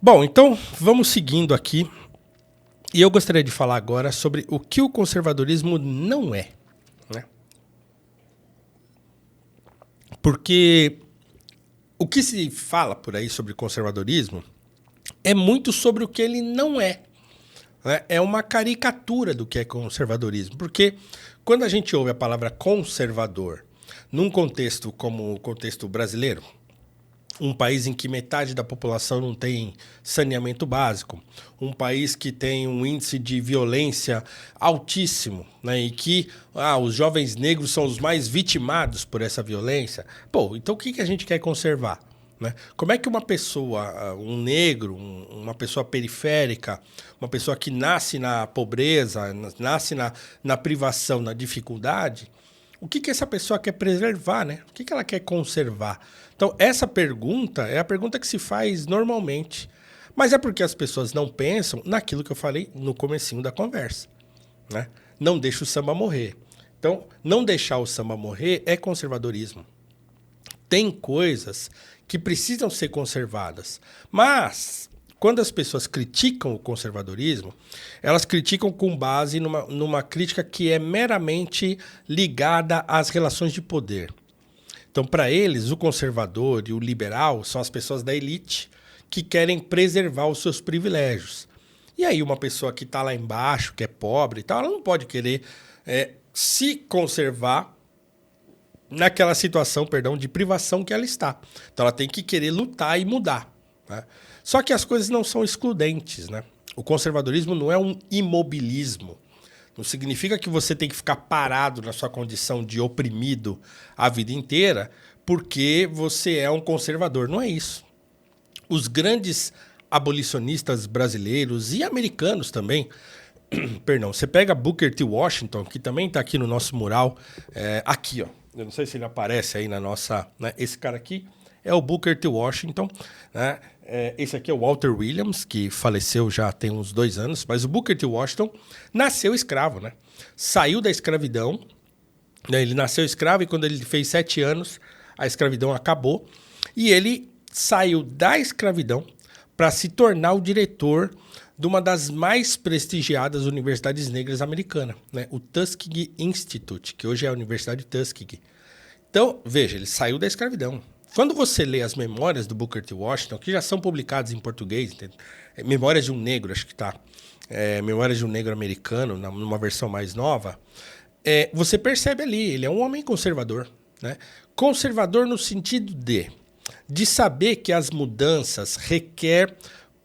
Bom, então vamos seguindo aqui. E eu gostaria de falar agora sobre o que o conservadorismo não é, né? Porque o que se fala por aí sobre conservadorismo é muito sobre o que ele não é, né? É uma caricatura do que é conservadorismo. Porque quando a gente ouve a palavra conservador num contexto como o contexto brasileiro, um país em que metade da população não tem saneamento básico, um país que tem um índice de violência altíssimo, né, e que os jovens negros são os mais vitimados por essa violência. Pô, então o que a gente quer conservar? Né? Como é que uma pessoa, um negro, uma pessoa periférica, uma pessoa que nasce na pobreza, nasce na privação, na dificuldade, o que essa pessoa quer preservar, né? O que ela quer conservar? Então, essa pergunta é a pergunta que se faz normalmente. Mas é porque as pessoas não pensam naquilo que eu falei no comecinho da conversa, né? Não deixa o samba morrer. Então, não deixar o samba morrer é conservadorismo. Tem coisas que precisam ser conservadas. Mas, quando as pessoas criticam o conservadorismo, elas criticam com base numa crítica que é meramente ligada às relações de poder. Então, para eles, o conservador e o liberal são as pessoas da elite que querem preservar os seus privilégios. E aí, uma pessoa que está lá embaixo, que é pobre e tal, ela não pode querer se conservar naquela situação, de privação que ela está. Então, ela tem que querer lutar e mudar, né? Só que as coisas não são excludentes, né? O conservadorismo não é um imobilismo. Não significa que você tem que ficar parado na sua condição de oprimido a vida inteira porque você é um conservador. Não é isso. Os grandes abolicionistas brasileiros e americanos também, perdão, você pega Booker T. Washington, que também está aqui no nosso mural, aqui, ó. Eu não sei se ele aparece aí na nossa... Né? Esse cara aqui é o Booker T. Washington, né? Esse aqui é o Walter Williams, que faleceu já tem uns 2 anos, mas o Booker T. Washington nasceu escravo, né? Saiu da escravidão, né? Ele nasceu escravo e quando ele fez 7 anos, a escravidão acabou. E ele saiu da escravidão para se tornar o diretor de uma das mais prestigiadas universidades negras americanas, né? O Tuskegee Institute, que hoje é a Universidade Tuskegee. Então, veja, ele saiu da escravidão. Quando você lê as memórias do Booker T. Washington, que já são publicadas em português, Memórias de um Negro, acho que tá. Memórias de um Negro Americano, numa versão mais nova, você percebe ali, ele é um homem conservador, né? Conservador no sentido de saber que as mudanças requer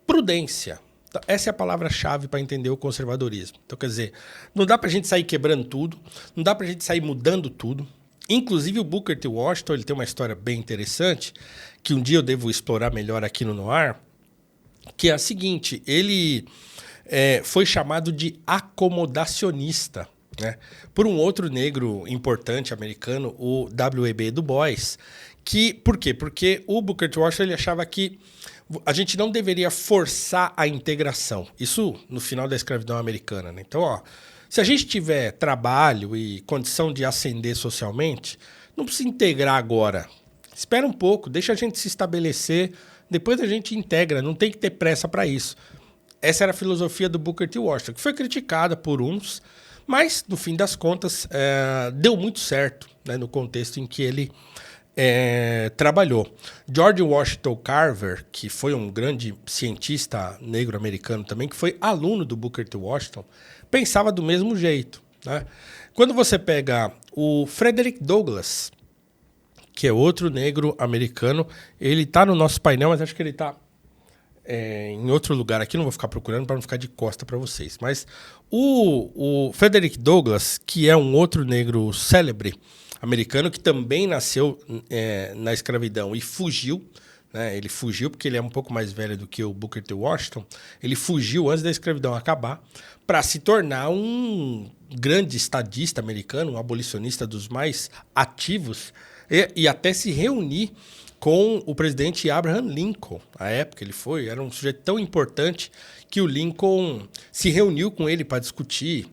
prudência. Então, essa é a palavra-chave para entender o conservadorismo. Então, quer dizer, não dá para a gente sair quebrando tudo, não dá para a gente sair mudando tudo. Inclusive, o Booker T. Washington ele tem uma história bem interessante, que um dia eu devo explorar melhor aqui no Noir, que é a seguinte, ele foi chamado de acomodacionista, né, por um outro negro importante americano, o W.E.B. Du Bois. Por quê? Porque o Booker T. Washington ele achava que a gente não deveria forçar a integração. Isso no final da escravidão americana, né? Então, ó, se a gente tiver trabalho e condição de ascender socialmente, não precisa integrar agora. Espera um pouco, deixa a gente se estabelecer, depois a gente integra, não tem que ter pressa para isso. Essa era a filosofia do Booker T. Washington, que foi criticada por uns, mas, no fim das contas, deu muito certo, né, no contexto em que ele trabalhou. George Washington Carver, que foi um grande cientista negro americano também, que foi aluno do Booker T. Washington, pensava do mesmo jeito, né? Quando você pega o Frederick Douglass, que é outro negro americano, ele está no nosso painel, mas acho que ele está em outro lugar aqui, não vou ficar procurando para não ficar de costa para vocês. Mas o Frederick Douglass, que é um outro negro célebre americano, que também nasceu na escravidão e fugiu, né? Ele fugiu porque ele é um pouco mais velho do que o Booker T. Washington. Ele fugiu antes da escravidão acabar para se tornar um grande estadista americano, um abolicionista dos mais ativos e até se reunir com o presidente Abraham Lincoln. À época ele era um sujeito tão importante que o Lincoln se reuniu com ele para discutir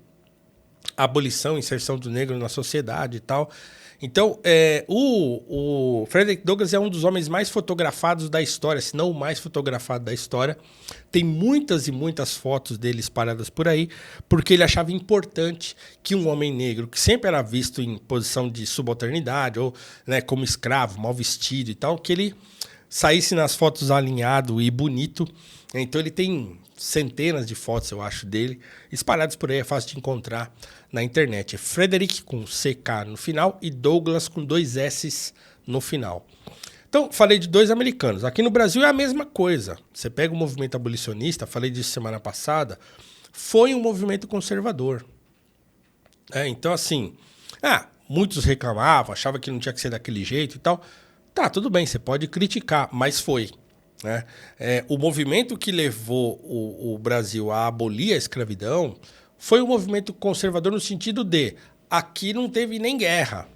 abolição, inserção do negro na sociedade e tal. Então, o Frederick Douglass é um dos homens mais fotografados da história, se não o mais fotografado da história. Tem muitas e muitas fotos dele espalhadas por aí, porque ele achava importante que um homem negro, que sempre era visto em posição de subalternidade, ou, né, como escravo, mal vestido e tal, que ele saísse nas fotos alinhado e bonito. Então ele tem centenas de fotos, eu acho, dele, espalhadas por aí, é fácil de encontrar na internet. É Frederick com CK no final e Douglass com 2 S's no final. Então, falei de 2 americanos. Aqui no Brasil é a mesma coisa. Você pega o movimento abolicionista, falei disso semana passada, foi um movimento conservador. Então, assim, muitos reclamavam, achavam que não tinha que ser daquele jeito e tal. Tá, tudo bem, você pode criticar, mas foi. Né? O movimento que levou o Brasil a abolir a escravidão foi um movimento conservador no sentido de aqui não teve nem guerra.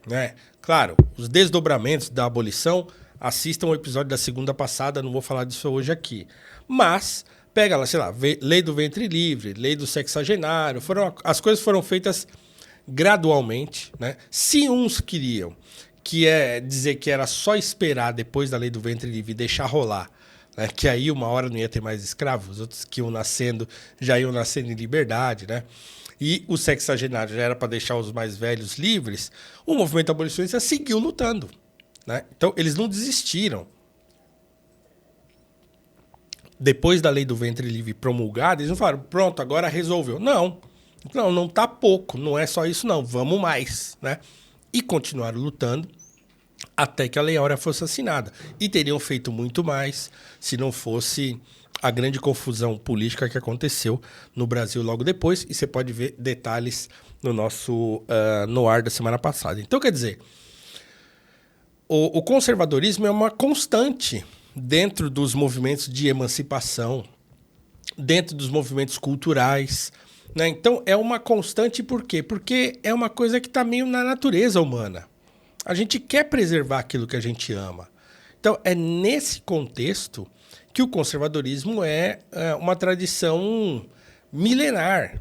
Né? Claro, os desdobramentos da abolição, assistam o episódio da segunda passada, não vou falar disso hoje aqui. Mas, pega lá, sei lá, lei do ventre livre, lei do sexagenário, as coisas foram feitas gradualmente. Né? Se uns queriam que é dizer que era só esperar depois da lei do ventre livre e deixar rolar, né? Que aí uma hora não ia ter mais escravos, outros que iam nascendo já iam nascendo em liberdade, né? E o sexagenário já era para deixar os mais velhos livres, o movimento abolicionista seguiu lutando. Né? Então, eles não desistiram. Depois da lei do ventre livre promulgada, eles não falaram, pronto, agora resolveu. Não tá pouco, não é só isso não, vamos mais, né? E continuaram lutando até que a Lei Áurea fosse assinada. E teriam feito muito mais se não fosse a grande confusão política que aconteceu no Brasil logo depois. E você pode ver detalhes no nosso No Ar da semana passada. Então, quer dizer, o conservadorismo é uma constante dentro dos movimentos de emancipação, dentro dos movimentos culturais. Né? Então, é uma constante por quê? Porque é uma coisa que está meio na natureza humana. A gente quer preservar aquilo que a gente ama. Então, é nesse contexto que o conservadorismo é uma tradição milenar.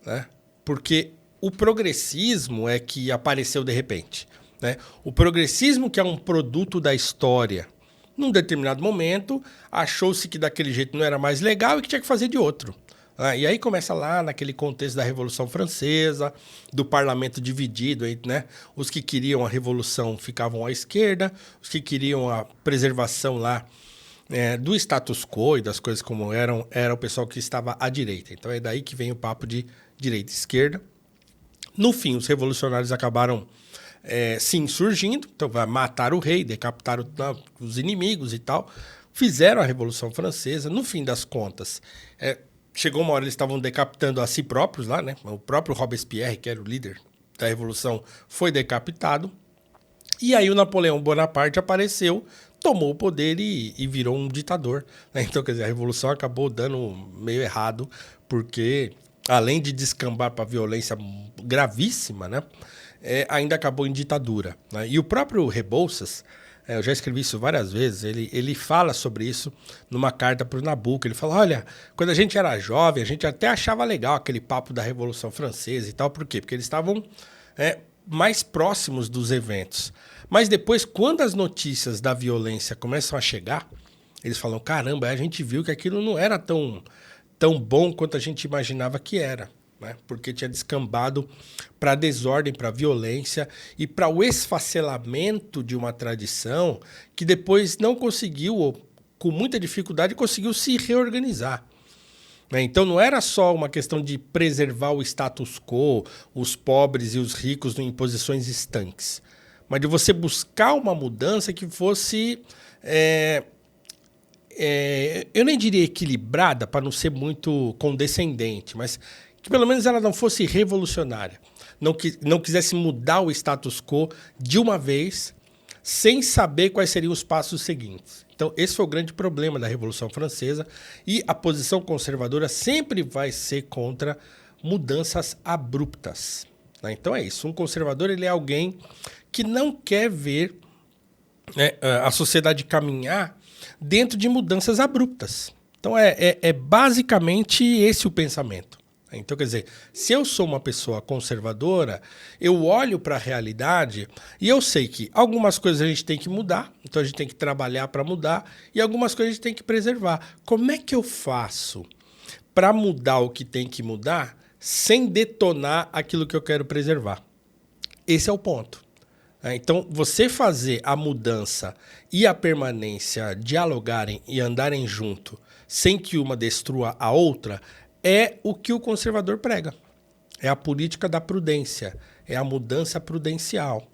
Né? Porque o progressismo é que apareceu de repente. Né? O progressismo, que é um produto da história, num determinado momento, achou-se que daquele jeito não era mais legal e que tinha que fazer de outro. E aí começa lá naquele contexto da Revolução Francesa, do parlamento dividido, né? Os que queriam a revolução ficavam à esquerda, os que queriam a preservação lá do status quo e das coisas como eram, era o pessoal que estava à direita. Então é daí que vem o papo de direita e esquerda. No fim, os revolucionários acabaram se insurgindo, então mataram o rei, decapitaram os inimigos e tal, fizeram a Revolução Francesa. No fim das contas, chegou uma hora eles estavam decapitando a si próprios lá, né? O próprio Robespierre, que era o líder da Revolução, foi decapitado. E aí o Napoleão Bonaparte apareceu, tomou o poder e virou um ditador. Né? Então, quer dizer, a Revolução acabou dando meio errado, porque além de descambar para violência gravíssima, né? Ainda acabou em ditadura. Né? E o próprio Rebouças, eu já escrevi isso várias vezes, ele fala sobre isso numa carta para o Nabuco. Ele fala, olha, quando a gente era jovem, a gente até achava legal aquele papo da Revolução Francesa e tal. Por quê? Porque eles estavam mais próximos dos eventos. Mas depois, quando as notícias da violência começam a chegar, eles falam, caramba, a gente viu que aquilo não era tão bom quanto a gente imaginava que era. Né? Porque tinha descambado para a desordem, para a violência e para o esfacelamento de uma tradição que depois não conseguiu, ou com muita dificuldade, conseguiu se reorganizar. Né? Então não era só uma questão de preservar o status quo, os pobres e os ricos em posições estanques, mas de você buscar uma mudança que fosse, eu nem diria equilibrada, para não ser muito condescendente, mas que pelo menos ela não fosse revolucionária, não quisesse mudar o status quo de uma vez, sem saber quais seriam os passos seguintes. Então, esse foi o grande problema da Revolução Francesa, e a posição conservadora sempre vai ser contra mudanças abruptas. Né? Então é isso, um conservador ele é alguém que não quer ver a sociedade caminhar dentro de mudanças abruptas. Então é basicamente esse o pensamento. Então, quer dizer, se eu sou uma pessoa conservadora, eu olho para a realidade e eu sei que algumas coisas a gente tem que mudar, então a gente tem que trabalhar para mudar, e algumas coisas a gente tem que preservar. Como é que eu faço para mudar o que tem que mudar sem detonar aquilo que eu quero preservar? Esse é o ponto. Então, você fazer a mudança e a permanência dialogarem e andarem junto sem que uma destrua a outra é o que o conservador prega. É a política da prudência, é a mudança prudencial.